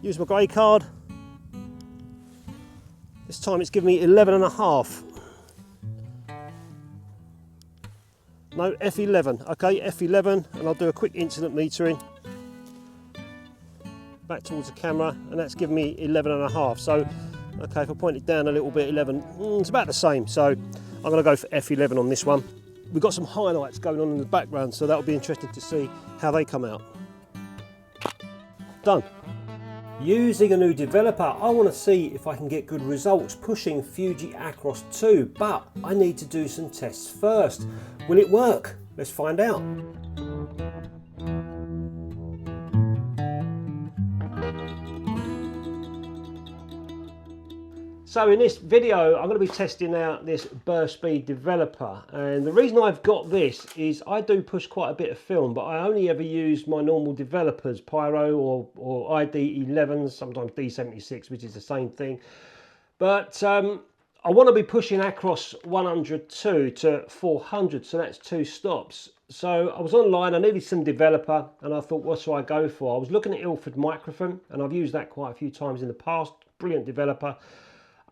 Use my grey card. This time it's given me 11.5. No, F11. Okay, F11, and I'll do a quick incident metering back towards the camera, and that's given me 11.5. So, okay, if I point it down a little bit, 11, it's about the same. So I'm going to go for F11 on this one. We've got some highlights going on in the background, so that'll be interesting to see how they come out. Done. Using a new developer, I want to see if I can get good results pushing Fuji Acros II, but I need to do some tests first. Will it work? Let's find out. So in this video, I'm going to be testing out this BERGGER Developer, and the reason I've got this is I do push quite a bit of film, but I only ever use my normal developers, Pyro or ID11s, sometimes D76, which is the same thing. But I want to be pushing Acros 102 to 400, so that's 2 stops. So I was online, I needed some developer, and I thought, what should I go for? I was looking at Ilford Microphen, and I've used that quite a few times in the past. Brilliant developer.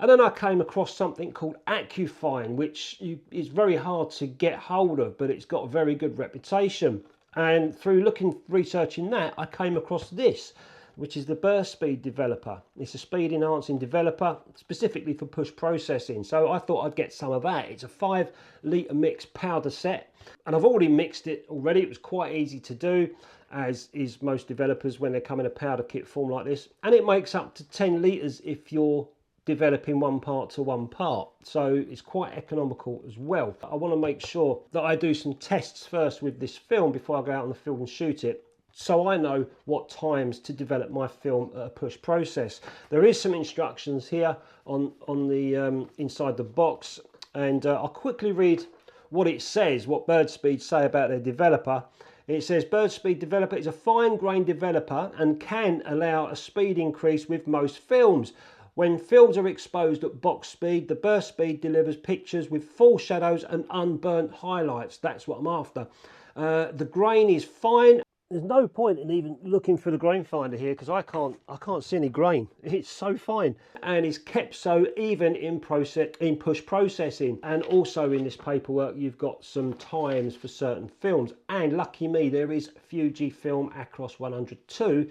And then I came across something called AccuFine, which is very hard to get hold of, but it's got a very good reputation. And through researching that, I came across this, which is the BERGGER Developer. It's a speed enhancing developer specifically for push processing. So I thought I'd get some of that. It's a 5-litre mix powder set, and I've already mixed it already. It was quite easy to do, as is most developers when they come in a powder kit form like this. And it makes up to 10 litres if you're developing one part to one part, so it's quite economical as well. I want to make sure that I do some tests first with this film before I go out on the field and shoot it, so I know what times to develop my film at a push process. There is some instructions here on the inside the box, and I'll quickly read what it says, what BERGGER say about their developer. It says BERGGER Developer is a fine-grained developer and can allow a speed increase with most films. When films are exposed at box speed, the BERGGER delivers pictures with full shadows and unburnt highlights. That's what I'm after. The grain is fine. There's no point in even looking for the grain finder here because I can't see any grain. It's so fine, and it's kept so even in push processing. And also in this paperwork, you've got some times for certain films. And lucky me, there is Fujifilm Acros 102.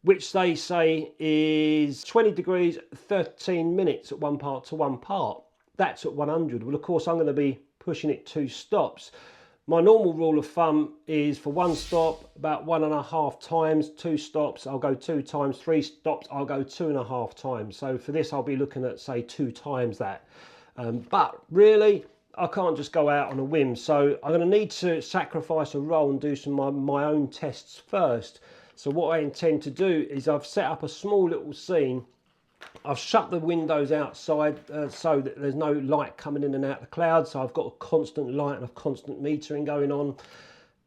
Which they say is 20 degrees, 13 minutes at one part to one part. That's at 100. Well, of course, I'm going to be pushing it 2 stops. My normal rule of thumb is for 1 stop, about 1.5 times, 2 stops, I'll go 2 times, 3 stops, I'll go 2.5 times. So for this, I'll be looking at, say, 2 times that. But really, I can't just go out on a whim. So I'm going to need to sacrifice a roll and do some of my own tests first. So what I intend to do is I've set up a small little scene. I've shut the windows outside so that there's no light coming in and out of the clouds. So I've got a constant light and a constant metering going on.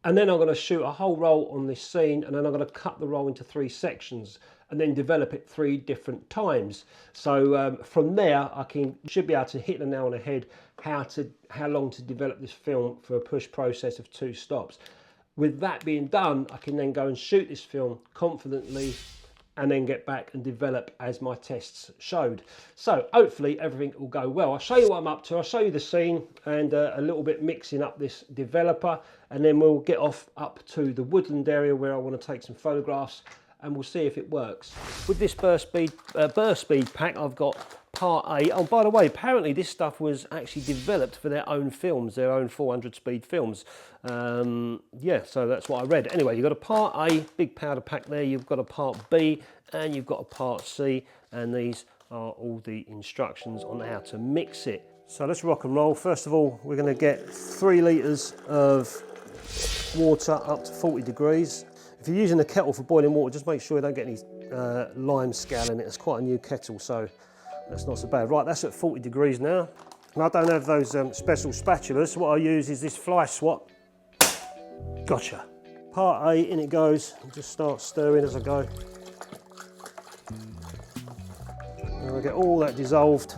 And then I'm going to shoot a whole roll on this scene, and then I'm going to cut the roll into 3 sections and then develop it 3 different times. So from there, should be able to hit the nail on the head how long to develop this film for a push process of 2 stops. With that being done, I can then go and shoot this film confidently and then get back and develop as my tests showed. So hopefully everything will go well. I'll show you what I'm up to. I'll show you the scene and a little bit mixing up this developer, and then we'll get off up to the woodland area where I want to take some photographs, and we'll see if it works. With this BERGGER pack, I've got Part A. Oh, by the way, apparently this stuff was actually developed for their own films, their own 400 speed films. Yeah, so that's what I read. Anyway, you've got a Part A, big powder pack there. You've got a Part B, and you've got a Part C, and these are all the instructions on how to mix it. So let's rock and roll. First of all, we're going to get 3 litres of water up to 40 degrees. If you're using a kettle for boiling water, just make sure you don't get any lime scale in it. It's quite a new kettle, so that's not so bad. Right, that's at 40 degrees now. And I don't have those special spatulas, so what I use is this fly swat. Gotcha. Part A, in it goes. I'll just start stirring as I go. And I get all that dissolved.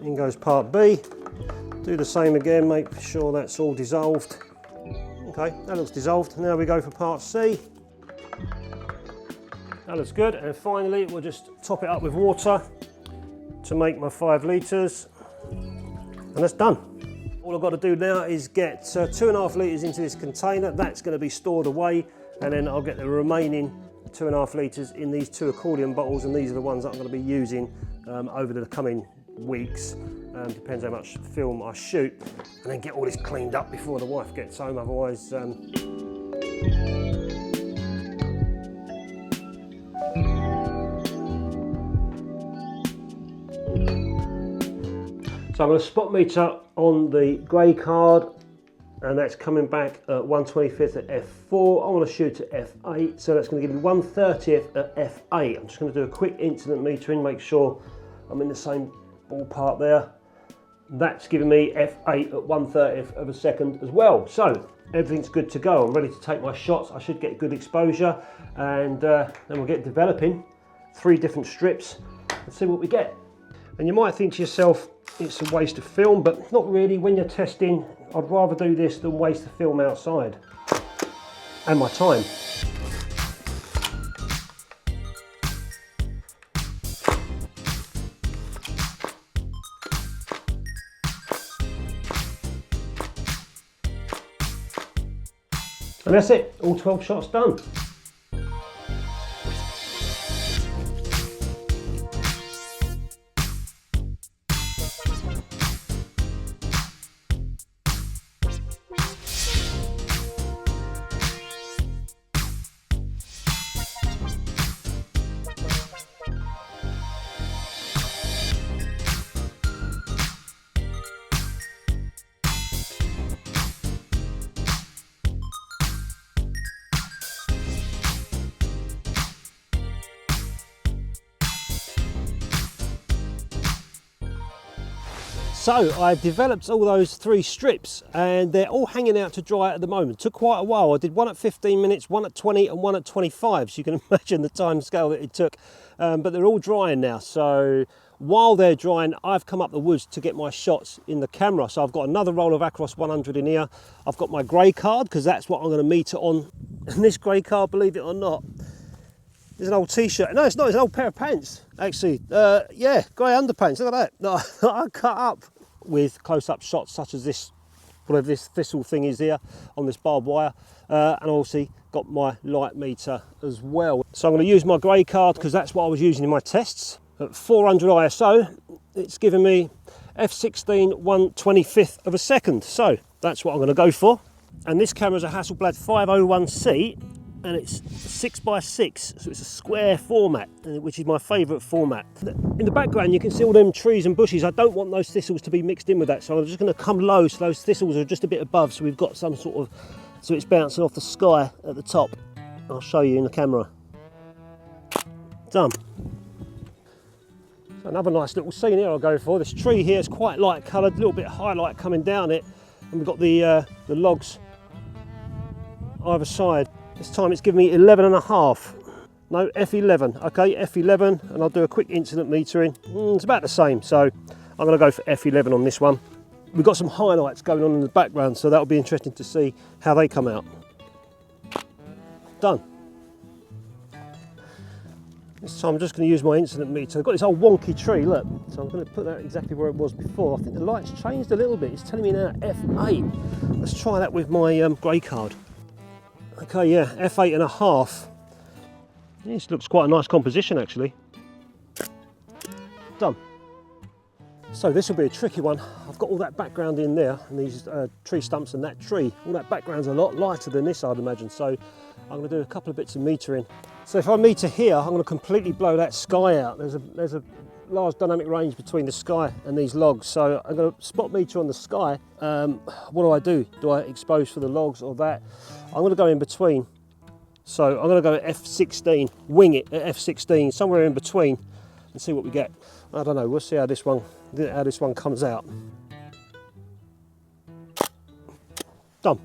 In goes Part B. Do the same again, make sure that's all dissolved. Okay, that looks dissolved. Now we go for Part C. That looks good. And finally, we'll just top it up with water to make my 5 litres. And that's done. All I've got to do now is get 2.5 litres into this container. That's going to be stored away, and then I'll get the remaining 2.5 litres in these 2 accordion bottles, and these are the ones that I'm going to be using over the coming weeks. Depends how much film I shoot, and then get all this cleaned up before the wife gets home, otherwise so I'm going to spot meter on the grey card, and that's coming back at 1/25 at f4. I want to shoot at f8, so that's going to give me 1/30 at f8. I'm just going to do a quick incident metering, make sure I'm in the same ballpark there. That's giving me f8 at 1/30 of a second as well. So everything's good to go. I'm ready to take my shots. I should get good exposure, and then we'll get developing 3 different strips and see what we get. And you might think to yourself, it's a waste of film, but not really. When you're testing, I'd rather do this than waste the film outside and my time. And that's it, all 12 shots done. So I developed all those 3 strips, and they're all hanging out to dry at the moment. It took quite a while. I did one at 15 minutes, one at 20 and one at 25, so you can imagine the time scale that it took. But they're all drying now, so while they're drying, I've come up the woods to get my shots in the camera. So I've got another roll of Acros 100 in here. I've got my grey card, because that's what I'm going to meter on. And this grey card, believe it or not, is an old t-shirt. No, it's not, it's an old pair of pants, actually. Yeah, grey underpants, look at that. No, I cut up with close-up shots such as this, whatever this thistle thing is here on this barbed wire. And obviously got my light meter as well. So I'm going to use my grey card, because that's what I was using in my tests. At 400 ISO, it's giving me f16 1/25 of a second. So that's what I'm going to go for. And this camera is a Hasselblad 501C, and it's 6x6, so it's a square format, which is my favourite format. In the background you can see all them trees and bushes. I don't want those thistles to be mixed in with that, so I'm just going to come low so those thistles are just a bit above, so we've got some sort of, so it's bouncing off the sky at the top. I'll show you in the camera. Done. So another nice little scene here I'll go for. This tree here is quite light coloured, a little bit of highlight coming down it, and we've got the logs either side. This time it's giving me 11.5. No, F11. Okay, F11, and I'll do a quick incident metering. It's about the same, so I'm going to go for F11 on this one. We've got some highlights going on in the background, so that'll be interesting to see how they come out. Done. This time I'm just going to use my incident meter. I've got this old wonky tree, look. So I'm going to put that exactly where it was before. I think the light's changed a little bit. It's telling me now F8. Let's try that with my grey card. Okay, yeah, F8.5. This looks quite a nice composition, actually. Done. So this will be a tricky one. I've got all that background in there, and these tree stumps and that tree. All that background's a lot lighter than this, I'd imagine. So I'm going to do a couple of bits of metering. So if I meter here, I'm going to completely blow that sky out. There's a large dynamic range between the sky and these logs. So I'm going to spot meter on the sky. What do? Do I expose for the logs or that? I'm going to go in between. So I'm going to go at F16, wing it at F16, somewhere in between, and see what we get. I don't know, we'll see how this one comes out. Done.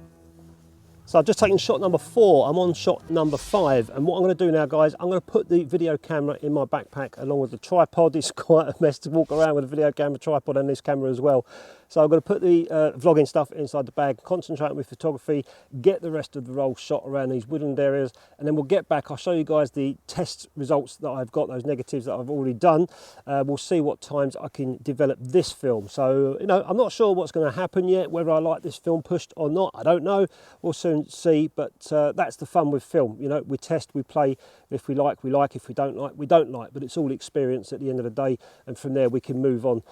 So I've just taken shot number 4, I'm on shot number 5, and what I'm going to do now, guys, I'm going to put the video camera in my backpack along with the tripod. It's quite a mess to walk around with a video camera, tripod and this camera as well. So I'm going to put the vlogging stuff inside the bag, concentrate on my photography, get the rest of the roll shot around these woodland areas, and then we'll get back. I'll show you guys the test results that I've got, those negatives that I've already done. We'll see what times I can develop this film. So, you know, I'm not sure what's going to happen yet, whether I like this film pushed or not, I don't know. We'll soon see, but that's the fun with film. You know, we test, we play. If we like, we like. If we don't like, we don't like. But it's all experience at the end of the day, and from there we can move on,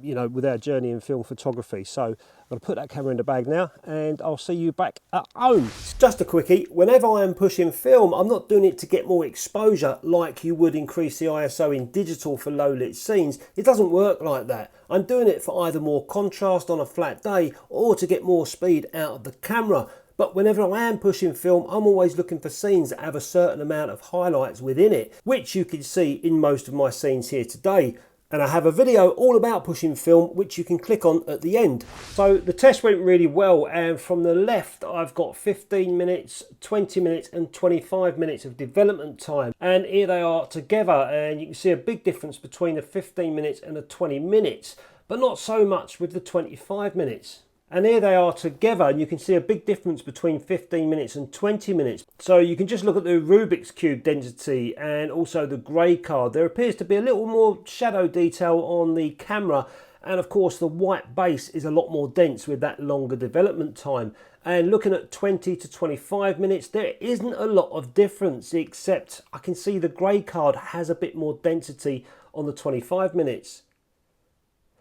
you know, with our journey in film photography. So I'm going to put that camera in the bag now, and I'll see you back at home. Just a quickie, whenever I am pushing film, I'm not doing it to get more exposure like you would increase the ISO in digital for low lit scenes. It doesn't work like that. I'm doing it for either more contrast on a flat day or to get more speed out of the camera. But whenever I am pushing film, I'm always looking for scenes that have a certain amount of highlights within it, which you can see in most of my scenes here today. And I have a video all about pushing film, which you can click on at the end. So the test went really well, and from the left I've got 15 minutes, 20 minutes and 25 minutes of development time. And here they are together, and you can see a big difference between the 15 minutes and the 20 minutes, but not so much with the 25 minutes. And here they are together, and you can see a big difference between 15 minutes and 20 minutes. So you can just look at the Rubik's Cube density and also the grey card. There appears to be a little more shadow detail on the camera, and of course the white base is a lot more dense with that longer development time. And looking at 20 to 25 minutes, there isn't a lot of difference, except I can see the grey card has a bit more density on the 25 minutes.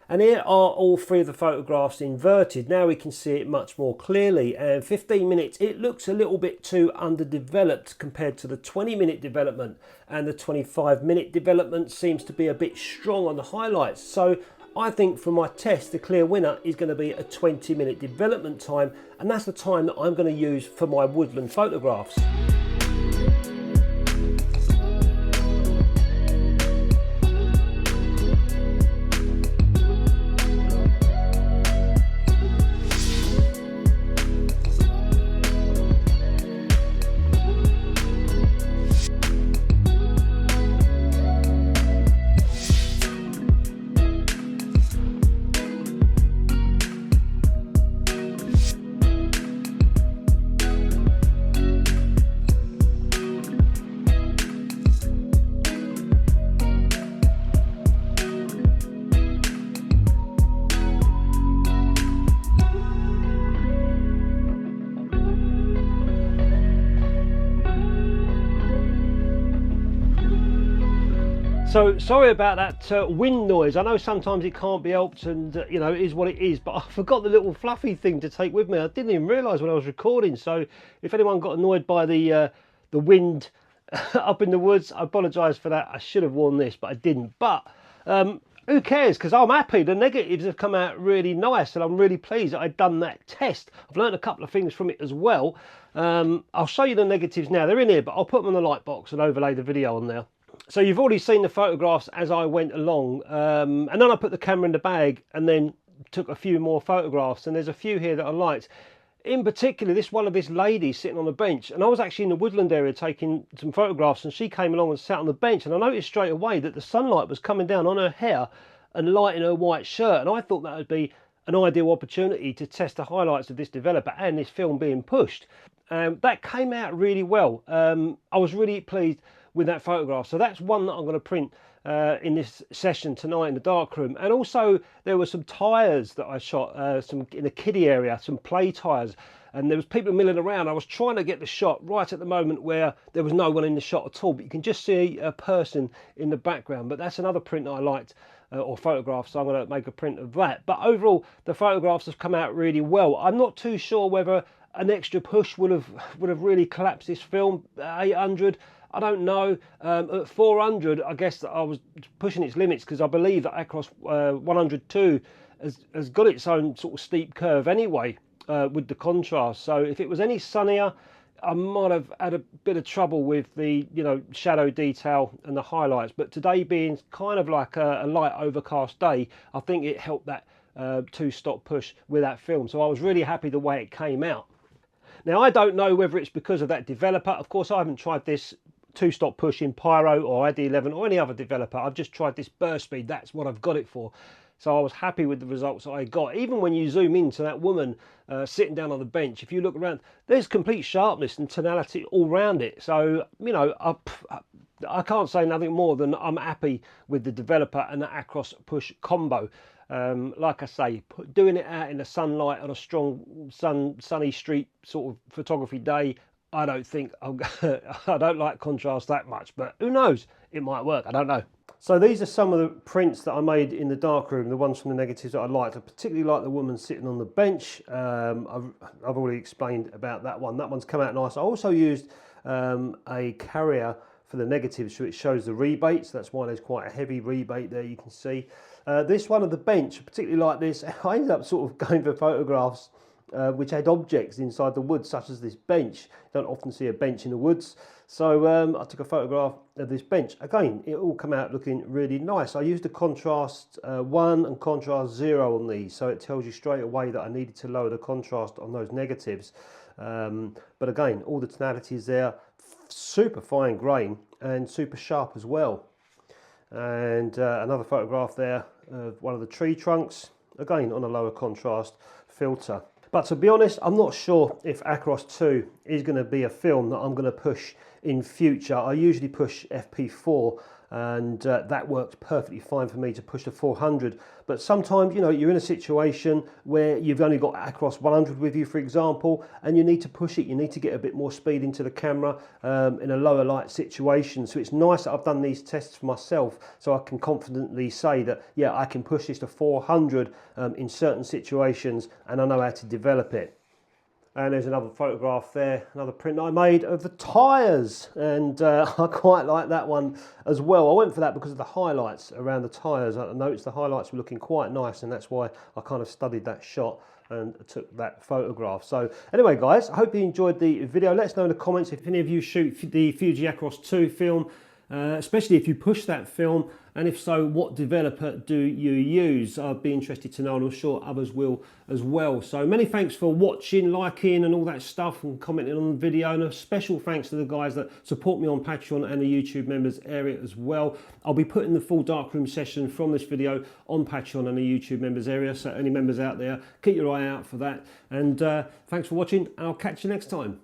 And here are all 3 of the photographs inverted. Now we can see it much more clearly. And 15 minutes, it looks a little bit too underdeveloped compared to the 20-minute development. And the 25-minute development seems to be a bit strong on the highlights. So I think for my test, the clear winner is going to be a 20-minute development time. And that's the time that I'm going to use for my woodland photographs. So sorry about that wind noise. I know sometimes it can't be helped, and you know, it is what it is, but I forgot the little fluffy thing to take with me. I didn't even realise when I was recording, so if anyone got annoyed by the wind up in the woods, I apologise for that. I should have worn this, but I didn't. But who cares, because I'm happy. The negatives have come out really nice, and I'm really pleased that I've done that test. I've learned a couple of things from it as well. I'll show you the negatives now. They're in here, but I'll put them on the light box and overlay the video on there. So you've already seen the photographs as I went along, and then I put the camera in the bag and then took a few more photographs, and there's a few here that I liked. In particular, this one of this lady sitting on a bench, and I was actually in the woodland area taking some photographs, and she came along and sat on the bench, and I noticed straight away that the sunlight was coming down on her hair and lighting her white shirt, and I thought that would be an ideal opportunity to test the highlights of this developer and this film being pushed. That came out really well. I was really pleased with that photograph. So that's one that I'm going to print in this session tonight in the darkroom. And also there were some tyres that I shot some in the kiddie area, some play tyres, and there was people milling around. I was trying to get the shot right at the moment where there was no one in the shot at all, but you can just see a person in the background. But that's another print that I liked, or photograph, so I'm going to make a print of that. But overall the photographs have come out really well. I'm not too sure whether an extra push would have really collapsed this film. 800, I don't know. At 400, I guess that I was pushing its limits, because I believe that Acros 102 has got its own sort of steep curve anyway, with the contrast. So if it was any sunnier, I might have had a bit of trouble with the, you know, shadow detail and the highlights. But today being kind of like a light overcast day, I think it helped that 2-stop push with that film. So I was really happy the way it came out. Now, I don't know whether it's because of that developer. Of course, I haven't tried this two-stop push in Pyro or ID11 or any other developer. I've just tried this burst speed. That's what I've got it for. So I was happy with the results that I got. Even when you zoom into that woman sitting down on the bench, if you look around, there's complete sharpness and tonality all around it. So, you know, I can't say nothing more than I'm happy with the developer and the Acros push combo. Like I say, doing it out in the sunlight on a strong sunny street sort of photography day, I don't think I don't like contrast that much, but who knows, it might work, I don't know. So these are some of the prints that I made in the darkroom, the ones from the negatives that I liked. I particularly like the woman sitting on the bench. I've already explained about that one. That one's come out nice. I also used a carrier for the negatives, so it shows the rebates. That's why there's quite a heavy rebate there, you can see. This one of the bench, particularly like this, I ended up sort of going for photographs which had objects inside the woods, such as this bench. You don't often see a bench in the woods. So I took a photograph of this bench. Again, it all come out looking really nice. I used the contrast 1 and contrast 0 on these, so it tells you straight away that I needed to lower the contrast on those negatives. But again, all the tonalities there, super fine grain and super sharp as well. And another photograph there of one of the tree trunks, again on a lower contrast filter. But to be honest, I'm not sure if Acros II is going to be a film that I'm going to push in future. I usually push FP4 and that works perfectly fine for me to push the 400. But sometimes, you know, you're in a situation where you've only got Acros 100 with you, for example, and you need to push it. You need to get a bit more speed into the camera in a lower light situation. So it's nice that I've done these tests for myself, so I can confidently say that, yeah, I can push this to 400 in certain situations, and I know how to develop it. And there's another photograph there, another print I made of the tyres, and I quite like that one as well. I went for that because of the highlights around the tyres. I noticed the highlights were looking quite nice, and that's why I kind of studied that shot and took that photograph. So anyway, guys, I hope you enjoyed the video. Let us know in the comments if any of you shoot the Fuji Acros II film, especially if you push that film, and if so, what developer do you use? I'd be interested to know, and I'm sure others will as well. So many thanks for watching, liking and all that stuff, and commenting on the video, and a special thanks to the guys that support me on Patreon and the YouTube members area as well. I'll be putting the full darkroom session from this video on Patreon and the YouTube members area, so any members out there, keep your eye out for that. And thanks for watching, and I'll catch you next time.